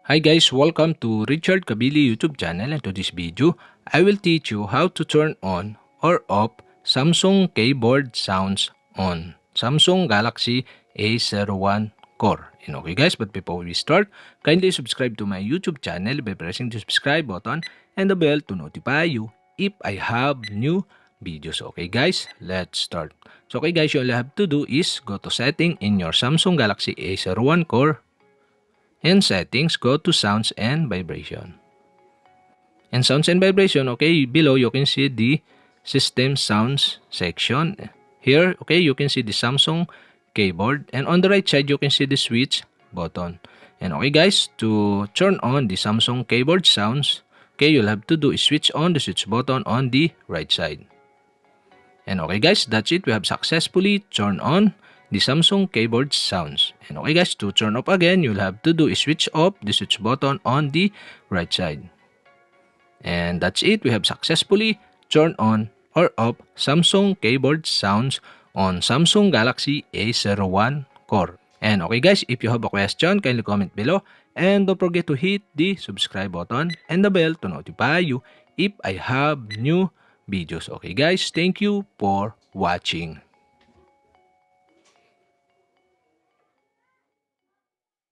Hi guys, welcome to Richard Cabile YouTube channel, and to this video, I will teach you how to turn on or off Samsung keyboard sounds on Samsung Galaxy A01 Core. And okay guys, but before we start, kindly subscribe to my YouTube channel by pressing the subscribe button and the bell to notify you if I have new videos. Okay guys, let's start. So okay guys, all you have to do is go to setting in your Samsung Galaxy A01 Core. In settings, go to sounds and vibration. In sounds and vibration, okay, below you can see the system sounds section. Here, okay, you can see the Samsung keyboard, and on the right side you can see the switch button. And okay guys, to turn on the Samsung keyboard sounds, okay, you'll have to do is switch on the switch button on the right side. And okay guys, that's it. We have successfully turned on the Samsung keyboard sounds. And okay guys, to turn off again, you'll have to do is switch off the switch button on the right side. And that's it. We have successfully turned on or off Samsung keyboard sounds on Samsung Galaxy A01 Core. And okay guys, if you have a question, kindly comment below. And don't forget to hit the subscribe button and the bell to notify you if I have new videos. Okay guys, thank you for watching.